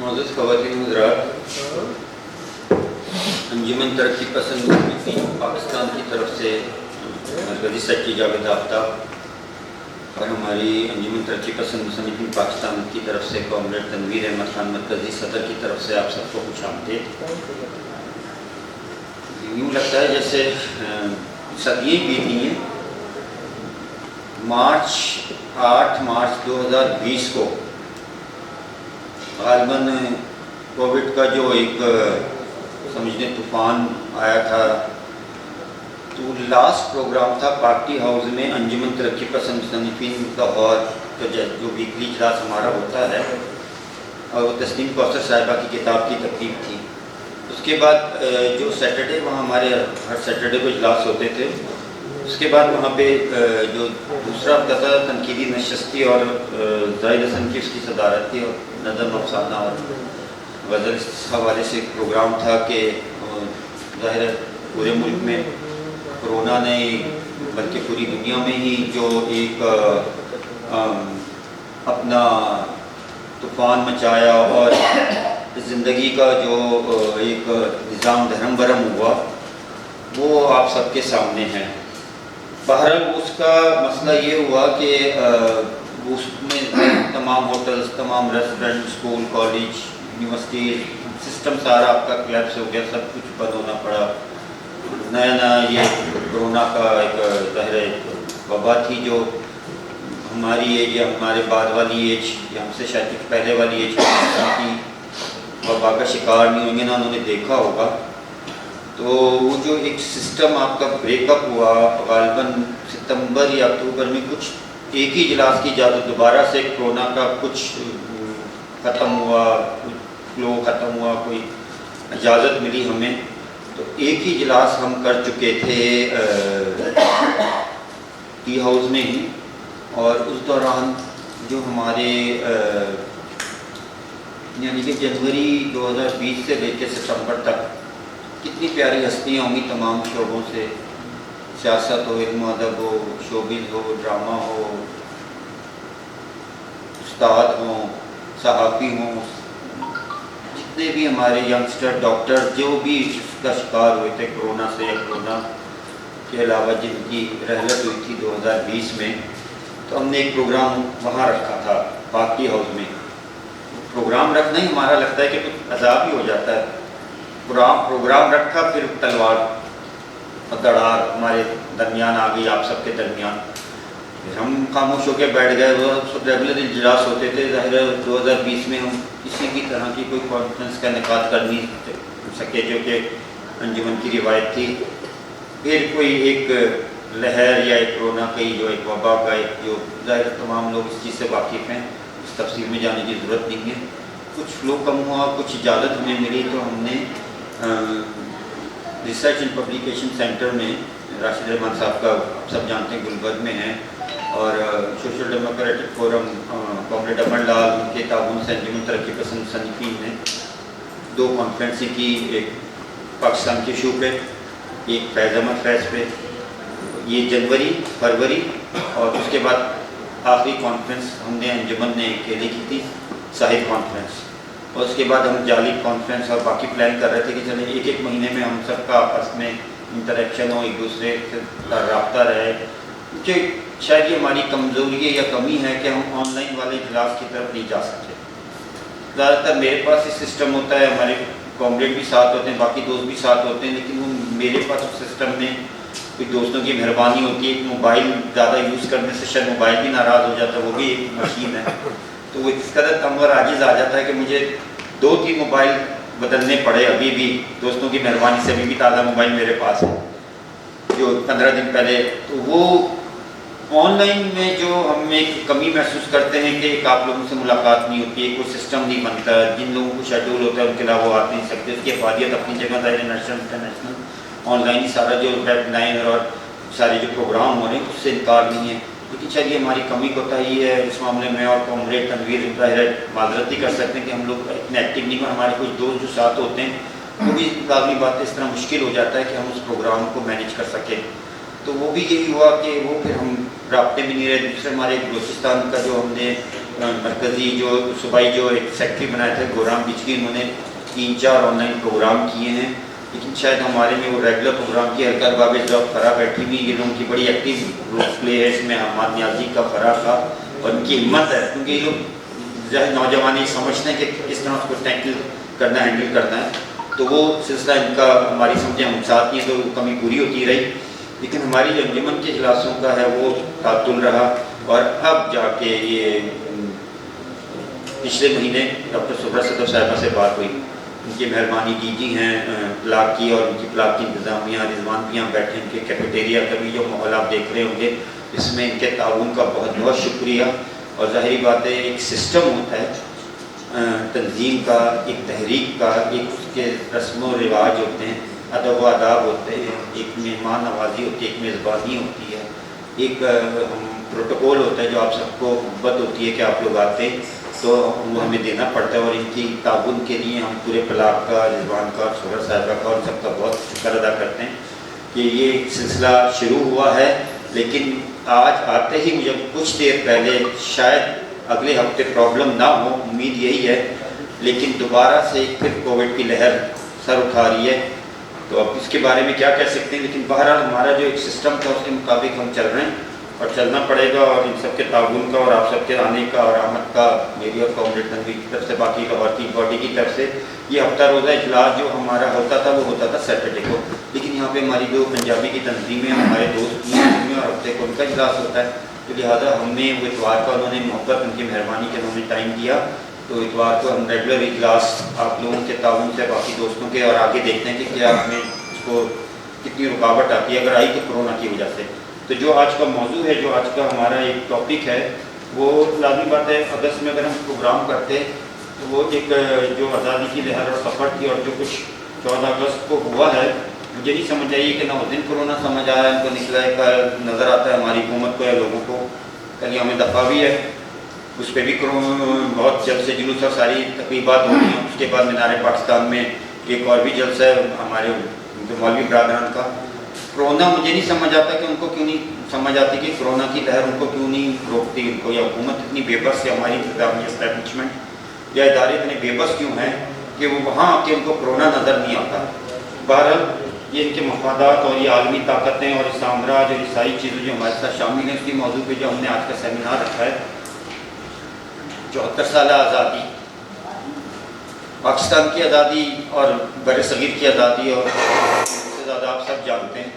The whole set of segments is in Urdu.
معزز خواتین حضرات، انجمن ترقی پسند پاکستان کی طرف سے مرکزی سیکرٹری جاوید آفتاب اور ہماری انجمن ترقی پسند مصنفین پاکستان کی طرف سے کامریڈ تنویر احمد خان مرکزی صدر کی طرف سے آپ سب کو خوش آمدید۔ یوں لگتا ہے جیسے صدییں بیتی ہیں۔ 8 مارچ 2020 کو غالباً کووڈ کا جو ایک سمجھنے طوفان آیا تھا، تو لاسٹ پروگرام تھا پارٹی ہاؤس میں انجمن ترقی پسند مصنفین لاہور کا جو ویکلی اجلاس ہمارا ہوتا ہے، اور وہ تسنیم کوثر صاحبہ کی کتاب کی تقریب تھی۔ اس کے بعد جو سیٹرڈے وہاں ہمارے ہر سیٹرڈے کو اجلاس ہوتے تھے، اس کے بعد وہاں پہ جو دوسرا ہفتہ تھا تنقیدی نشستی اور زاہد حسن کی اس کی صدارت تھی، اور نظم افسانہ اور غزل اس حوالے سے ایک پروگرام تھا کہ ظاہر پورے ملک میں کرونا نے بلکہ پوری دنیا میں ہی جو ایک اپنا طوفان مچایا اور زندگی کا جو ایک نظام دھرم برہم ہوا، وہ آپ سب کے سامنے ہے۔ بہرحال اس کا مسئلہ یہ ہوا کہ اس میں تمام ہوٹلز، تمام restaurant, school, college, university, system سارا آپ کا کلیپس ہو گیا، سب کچھ بند ہونا پڑا۔ نیا یہ کرونا کا ایک ظاہر وبا تھی جو ہماری ایج یا ہمارے بعد والی ایج یا ہم سے شاید کچھ پہلے والی ایج کی وبا کا شکار نہیں ہوں گے نہ انہوں نے دیکھا ہوگا۔ تو وہ جو ایک سسٹم آپ کا بریک اپ ہوا غالباً ستمبر یا اکتوبر میں، کچھ ایک ہی اجلاس کی اجازت دوبارہ سے کرونا کا کچھ ختم ہوا، فلو ختم ہوا، کوئی اجازت ملی ہمیں، تو ایک ہی اجلاس ہم کر چکے تھے ٹی ہاؤس میں ہی۔ اور اس دوران جو ہمارے یعنی کہ جنوری 2020 سے لے کے ستمبر تک کتنی پیاری ہستیاں ہوں گی تمام شعبوں سے، سیاست ہو، علم و ادب ہو، شوبز ہو، ڈرامہ ہو، استاد ہوں، صحافی ہوں، جتنے بھی ہمارے ینگسٹر، ڈاکٹر جو بھی اس کا شکار ہوئے تھے کرونا سے یا کرونا کے علاوہ جن کی رحلت ہوئی تھی 2020 میں، تو ہم نے ایک پروگرام وہاں رکھا تھا پارٹی ہاؤس میں۔ پروگرام رکھنا ہی ہمارا لگتا ہے کہ کچھ عذاب ہی ہو جاتا ہے۔ پروگرام رکھا، پھر تلوار دڑار ہمارے درمیان آ گئی، آپ سب کے درمیان، پھر ہم خاموش ہو کے بیٹھ گئے۔ وہ ریگولر اجلاس ہوتے تھے، ظاہر 2020 میں ہم کسی بھی طرح کی کوئی کانفرنس کا انعقاد کر نہیں سکے جو کہ انجمن کی روایت تھی۔ پھر کوئی ایک لہر یا ایک کرونا کی جو ایک وبا کا ایک جو ظاہر تمام لوگ اس چیز سے واقف ہیں، اس تفصیل میں جانے کی ضرورت نہیں ہے۔ کچھ فلو کم ہوا، کچھ اجازت ہمیں ملی، تو ہم نے ریسرچ اینڈ پبلیکیشن سینٹر میں راشد رحمان صاحب کا آپ سب جانتے ہیں گلبرگ میں ہیں، اور سوشل ڈیموکریٹک فورم کامریڈ امن لال کے تعاون سے انجمن ترقی پسند مصنفین نے 2 کانفرنسیں کی، ایک پاکستان کے ایشو پہ، ایک فیض احمد فیض پہ، یہ جنوری فروری، اور اس کے بعد آخری کانفرنس ہم نے انجمن نے اکیلے کی تھی، صاحب کانفرنس، اور اس کے بعد ہم جعلی کانفرنس اور باقی پلان کر رہے تھے کہ چلیں ایک مہینے میں ہم سب کا آپس میں انٹریکشن ہو، ایک دوسرے سے رابطہ رہے، کیونکہ شاید یہ ہماری کمزوری ہے یا کمی ہے کہ ہم آن لائن والے اجلاس کی طرف نہیں جا سکتے۔ زیادہ تر میرے پاس یہ سسٹم ہوتا ہے، ہمارے کامریڈ بھی ساتھ ہوتے ہیں، باقی دوست بھی ساتھ ہوتے ہیں، لیکن وہ میرے پاس اس سسٹم میں کوئی دوستوں کی مہربانی ہوتی ہے کہ موبائل زیادہ یوز کرنے سے شاید موبائل بھی ناراض ہو جاتا ہے، وہ بھی ایک مشین ہے، تو وہ اس قدر کم اور عاجز آ جاتا ہے کہ مجھے 2-3 موبائل بدلنے پڑے۔ ابھی بھی دوستوں کی مہربانی سے ابھی بھی تازہ موبائل میرے پاس ہے جو 15 دن پہلے، تو وہ آن لائن میں جو ہم ایک کمی محسوس کرتے ہیں کہ ایک آپ لوگوں سے ملاقات نہیں ہوتی ہے، کوئی سسٹم نہیں بنتا، جن لوگوں کو شیڈول ہوتا ہے ان کے علاوہ وہ آ نہیں سکتے، اس کی افادیت اپنی جگہ ظاہر نیشنل انٹرنیشنل آن لائن ہی سارا جو ویب 9 اور سارے جو پروگرام ہو رہے ہیں اس سے انکار نہیں ہے، لیکن چلیے ہماری کمی کوتاہی ہے اس معاملے میں، اور کامریڈ تنویر ظاہر معذرت ہی کر سکتے ہیں کہ ہم لوگ اتنے ایکٹیو نہیں، اور ہمارے کچھ دوست جو ساتھ ہوتے ہیں وہ بھی لازمی بات ہے، اس طرح مشکل ہو جاتا ہے کہ ہم اس پروگرام کو مینیج کر سکیں۔ تو وہ بھی یہی ہوا کہ وہ پھر ہم رابطے میں نہیں رہے۔ دوسرے ہمارے بلوچستان کا جو ہم نے مرکزی جو صوبائی جو ایک سیکٹری بنایا تھا گورام بجکی، انہوں نے 3-4 آن لائن پروگرام کیے ہیں، لیکن شاید ہمارے میں وہ ریگولر پروگرام کی حلقہ ارباب ذوق فرا بیٹھی ہوئی، یہ لوگوں کی بڑی ایکٹیو رول پلے ہے اس میں، حماد نیازی کا فرا کا، اور ان کی ہمت ہے، کیونکہ یہ لوگ نوجوان یہ سمجھتے ہیں کہ کس طرح اس کو ٹیکل کرنا ہے، ہینڈل کرنا ہے، تو وہ سلسلہ ان کا ہماری سمجھیں ہم ساتھ ہیں تو کمی پوری ہوتی رہی، لیکن ہماری جو انجمن کے اجلاسوں کا ہے وہ تعطل رہا، اور اب جا کے یہ پچھلے مہینے ڈاکٹر سبرا صدر صاحبہ سے بات ہوئی، ان کی مہربانی ڈی جی ہیں پلاک کی، اور ان کی پلاک کی انتظامیہ رضوان بھی یہاں بیٹھے، ان کے کیفیٹیریا کا بھی جو ماحول آپ دیکھ رہے ہوں گے، اس میں ان کے تعاون کا بہت بہت شکریہ، اور ظاہری بات ہے ایک سسٹم ہوتا ہے تنظیم کا، ایک تحریک کا، ایک اس کے رسم و رواج ہوتے ہیں، ادب و آداب ہوتے ہیں، ایک مہمان نوازی ہوتی ہے، ایک میزبانی ہوتی ہے، ایک پروٹوکول ہوتا ہے جو آپ سب کو محبت ہوتی ہے کہ آپ لوگ آتے تو وہ ہمیں دینا پڑتا ہے، اور ان کی تعاون کے لیے ہم پورے پلاک کا، رضوان کا، سہرا صاحبہ کا، اور سب کا بہت شکر ادا کرتے ہیں کہ یہ سلسلہ شروع ہوا ہے، لیکن آج آتے ہی مجھے کچھ دیر پہلے شاید اگلے ہفتے پرابلم نہ ہو، امید یہی ہے، لیکن دوبارہ سے پھر کووڈ کی لہر سر اٹھا رہی ہے، تو اب اس کے بارے میں کیا کہہ سکتے ہیں، لیکن بہرحال ہمارا جو ایک سسٹم تھا اس کے مطابق ہم چل رہے ہیں اور چلنا پڑے گا، اور ان سب کے تعاون کا اور آپ سب کے آنے کا اور آمد کا میری اور کامریڈ تنویر کی طرف سے، باقی لاہورکی باڈی کی طرف سے، یہ ہفتہ روزہ اجلاس جو ہمارا ہوتا تھا وہ ہوتا تھا سیٹرڈے کو، لیکن یہاں پہ ہماری جو پنجابی کی تنظیمیں ہمارے دوست ہیں اور ہفتے کو ان کا اجلاس ہوتا ہے، تو لہٰذا ہمیں وہ اتوار کا انہوں نے محبت، ان کی مہربانی کے انہوں نے ٹائم دیا، تو اتوار کو ہم ریگولر اجلاس آپ لوگوں کے تعاون سے، باقی دوستوں کے، اور آگے دیکھتے ہیں کہ کیا ہمیں اس کو کتنی رکاوٹ آتی ہے، اگر آئی تو کورونا کی وجہ سے۔ تو جو آج کا موضوع ہے، جو آج کا ہمارا ایک ٹاپک ہے، وہ لازمی بات ہے اگست میں اگر ہم پروگرام کرتے تو وہ ایک جو آزادی کی لہر اور سفر تھی، اور جو کچھ 14 اگست کو ہوا ہے، مجھے نہیں سمجھ آئی کہ نہ اس دن کورونا سمجھ آیا ان کو، نکلا ہے نظر آتا ہے ہماری حکومت کو یا لوگوں کو، کل یوم دفاع بھی ہے، اس پہ بھی بہت جلد سے جلوس اور ساری تقریبات ہو رہی ہیں، اس کے بعد مینار پاکستان میں ایک اور بھی جلسہ ہے ہمارے مولوی برادران کا۔ کرونا مجھے نہیں سمجھ آتا کہ ان کو کیوں نہیں سمجھ آتی کہ کرونا کی لہر ان کو کیوں نہیں روکتی، ان کو، یا حکومت اتنی بے بس ہے، ہماری انتظامی اسٹیبلشمنٹ یا ادارے اتنے بے بس کیوں ہیں کہ وہ وہاں آ کے ان کو کرونا نظر نہیں آتا۔ بہرحال یہ ان کے مفادات اور یہ عالمی طاقتیں اور سامراج اور یہ ساری چیزیں جو ہمارے ساتھ شامل ہیں، اس کی موضوع پہ جو ہم نے آج کا سیمینار رکھا ہے، 74 سالہ آزادی، پاکستان کی آزادی اور بر صغیر کی آزادی، اور اس سے زیادہ آپ سب جانتے ہیں،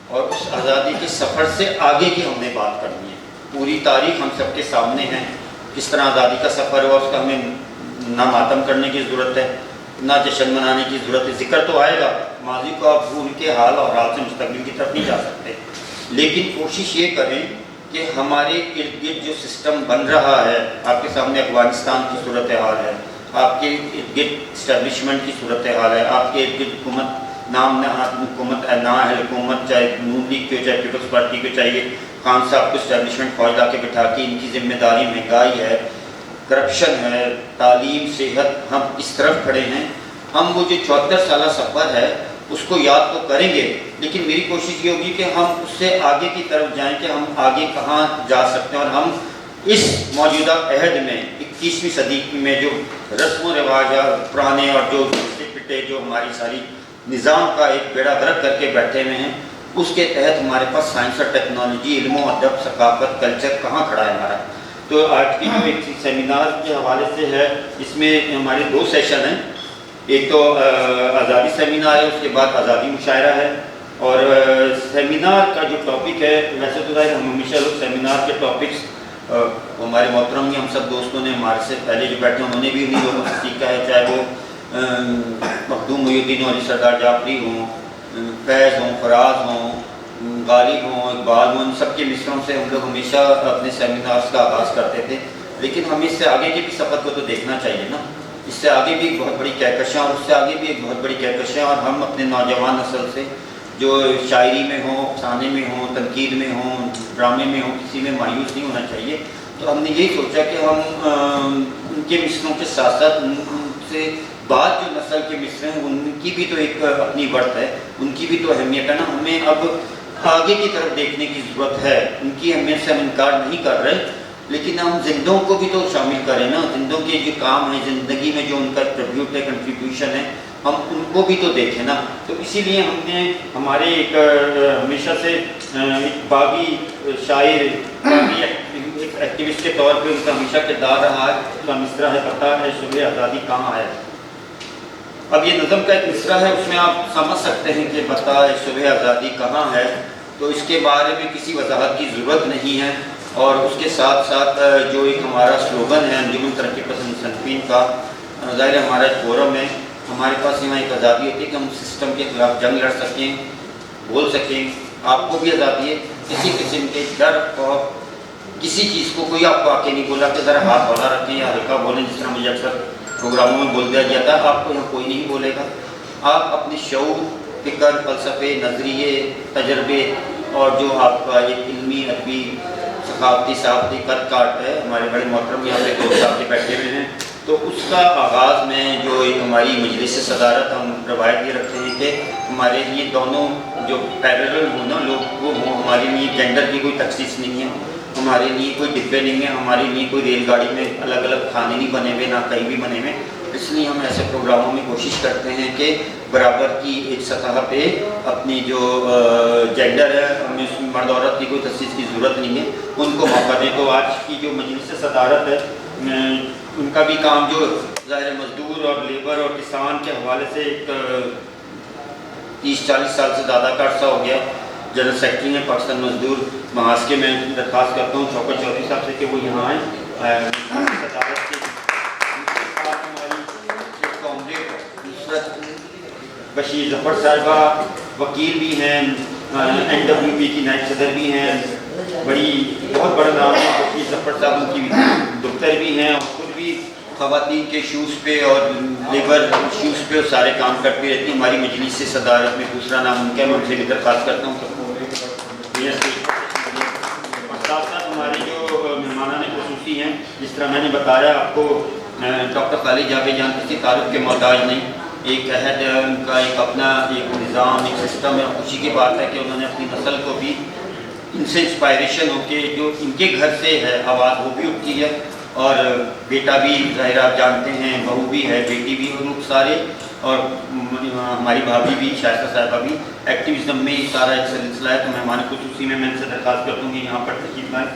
اور اس آزادی کے سفر سے آگے کی ہم نے بات کرنی ہے۔ پوری تاریخ ہم سب کے سامنے ہے، کس طرح آزادی کا سفر ہوا، اس کا ہمیں نہ ماتم کرنے کی ضرورت ہے، نہ جشن منانے کی ضرورت ہے، ذکر تو آئے گا، ماضی کو آپ بھول کے حال اور حال سے مستقبل کی طرف نہیں جا سکتے، لیکن کوشش یہ کریں کہ ہمارے ارد گرد جو سسٹم بن رہا ہے، آپ کے سامنے افغانستان کی صورتحال ہے، آپ کے ارد گرد اسٹیبلشمنٹ کی صورتحال ہے، آپ کے ارد گرد حکومت نام نہاد حکومت نااہل حکومت، چاہے نون لیگ کی ہو، چاہے پیپلز پارٹی کی ہو، چاہیے خان صاحب کو اسٹیبلشمنٹ فوج لا کے بٹھا کے ان کی ذمہ داری، مہنگائی ہے، کرپشن ہے، تعلیم، صحت، ہم اس طرف کھڑے ہیں، ہم وہ جو 74 سالہ سفر ہے اس کو یاد تو کریں گے، لیکن میری کوشش یہ ہوگی کہ ہم اس سے آگے کی طرف جائیں کہ ہم آگے کہاں جا سکتے ہیں، اور ہم اس موجودہ عہد میں 21ویں صدی میں جو رسم و رواج پرانے اور جو پٹے جو ہماری ساری نظام کا ایک بیڑا غرق کر کے بیٹھے ہوئے ہیں، اس کے تحت ہمارے پاس سائنس اور ٹیکنالوجی، علم و ادب، ثقافت، کلچر کہاں کھڑا ہے ہمارا۔ تو آج کی جو ایک سیمینار کے حوالے سے ہے، اس میں ہمارے 2 سیشن ہیں، ایک تو آزادی سیمینار ہے، اس کے بعد آزادی مشاعرہ ہے، اور سیمینار کا جو ٹاپک ہے، ویسے تو ظاہر ہم ہمیشہ لوگ سیمینار کے ٹاپکس ہمارے محترم ہی، ہم سب دوستوں نے ہمارے سے پہلے جو بیٹھے انہوں نے بھی انہیں لوگوں سے سیکھا ہے، چاہے وہ مخدوم محی الدین اور سردار جعفری ہوں، فیض ہوں، فراز ہوں، غالب ہوں، اقبال ہوں، ان سب کے مصروں سے ہم لوگ ہمیشہ اپنے سیمینارز کا آغاز کرتے تھے، لیکن ہمیں اس سے آگے کے بھی سفر کو تو دیکھنا چاہیے نا، اس سے آگے بھی ایک بہت بڑی کہکشاں، اور اس سے آگے بھی ایک بہت بڑی کہکشاں، اور ہم اپنے نوجوان نسل سے جو شاعری میں ہوں، افسانے میں ہوں، تنقید میں ہوں، ڈرامے میں ہوں، کسی میں مایوس نہیں ہونا چاہیے۔ تو ہم نے یہی سوچا کہ ہم ان کے مصروں کے ساتھ ساتھ ان سے بعد جو نسل کے مصرے ہیں ان کی بھی تو ایک اپنی برت ہے، ان کی بھی تو اہمیت ہے نا، ہمیں اب آگے کی طرف دیکھنے کی ضرورت ہے، ان کی اہمیت سے ہم انکار نہیں کر رہے، لیکن ہم زندوں کو بھی تو شامل کریں نا، زندوں کے جو کام ہیں زندگی میں جو ان کا ٹریبیوٹ ہے، کنٹریبیوشن ہے، ہم ان کو بھی تو دیکھیں نا. تو اسی لیے ہم نے ہمارے ایک ہمیشہ سے ایک باغی شاعر، باغی ایکٹیوسٹ کے طور پہ ان کا ہمیشہ کردار رہا ہے. اس کا مصرع ہے پتہ ہے صبح آزادی کہاں ہے. اب یہ نظم کا ایک مصرع ہے، اس میں آپ سمجھ سکتے ہیں کہ پتہ ہے صبح آزادی کہاں ہے. تو اس کے بارے میں کسی وضاحت کی ضرورت نہیں ہے. اور اس کے ساتھ ساتھ جو ایک ہمارا سلوگن ہے انجمن ترقی پسند مصنفین کا، ظاہر ہمارا ایک فورم ہے، ہمارے پاس یہاں ایک آزادی ہوتی ہے کہ ہم سسٹم کے خلاف جنگ لڑ سکیں، بول سکیں. آپ کو بھی آزادی ہے کسی قسم کے ڈر اور کسی چیز کو کوئی آپ کو آ کے نہیں بولا کہ ذرا ہاتھ بڑھا رکھیں یا ہلکا بولیں، جس طرح مجھے اکثر پروگراموں میں بول دیا جاتا ہے. آپ کو یہاں کوئی نہیں بولے گا. آپ اپنے شعور، فکر، فلسفے، نظریے، تجربے اور جو آپ کا ایک علمی، ادبی، ثقافتی، صحافتی قد کاٹ ہے، ہمارے بڑے محترم یہاں پہ دو صاحب کے بیٹھے ہوئے ہیں، تو اس کا آغاز میں جو ایک ہماری مجلس صدارت ہم روایت یہ رکھتے ہیں کہ ہمارے لیے دونوں جو پیرلل ہوں نا لوگ وہ ہوں. ہمارے لیے جینڈر کی کوئی تخصیص نہیں ہے، ہمارے لیے کوئی ڈبے نہیں ہے، ہمارے لیے کوئی ریل گاڑی میں الگ الگ کھانے نہیں بنے ہوئے، نہ کہیں بھی بنے ہوئے. اس لیے ہم ایسے پروگراموں میں کوشش کرتے ہیں کہ برابر کی ایک سطح پہ اپنی جو جینڈر ہے، ہمیں اس میں مرد عورت کی کوئی تخصیص کی ضرورت نہیں ہے، ان کو موقع دیں. تو آج کی جو مجلس صدارت ہے ان کا بھی کام جو ظاہر مزدور اور لیبر اور کسان کے حوالے سے ایک 30-40 سال سے زیادہ کا عرصہ ہو گیا. جنرل سیکرٹری ہیں پاکستان مزدور محاذ کے. میں درخواست کرتا ہوں شوکت چودھری صاحب سے کہ وہ یہاں آئیں. صدارت کے ساتھ ہماری کامریڈ نصرت بشیر ظفر صاحبہ وکیل بھی ہیں، NWP کی نائب صدر بھی ہیں، بڑی بہت بڑا نام ہے. بشیر ظفر صاحب ان کی دختر بھی ہیں اور خود بھی خواتین کے ایشوز پہ اور لیبر ایشوز پہ سارے کام کرتی رہتی ہیں. ہماری مجلس سے صدارت میں دوسرا نام ان کا، میں ان سے بھی درخواست کرتا ہوں. اور ساتھ ساتھ ہمارے جو مہمانان خصوصی ہیں، جس طرح میں نے بتایا آپ کو، ڈاکٹر خالد جاوید جان کسی تعارف کے محتاج نہیں. ایک عہد ہے ان کا، ایک اپنا ایک نظام، ایک سسٹم ہے. خوشی کی بات ہے کہ انہوں نے اپنی نسل کو بھی ان سے انسپائریشن ہو کے جو ان کے گھر سے ہے آواز وہ بھی اٹھتی ہے. اور بیٹا بھی ظاہر آپ جانتے ہیں، بہو بھی ہے، بیٹی بھی، لوگ سارے، اور ہماری بھابھی بھی شائستہ صاحبہ بھی ایکٹیویزم میں سارا ایک سلسلہ ہے. تو مہمان خصوصی میں ان سے درخواست کرتا ہوں کہ یہاں پر تشریف لائیں.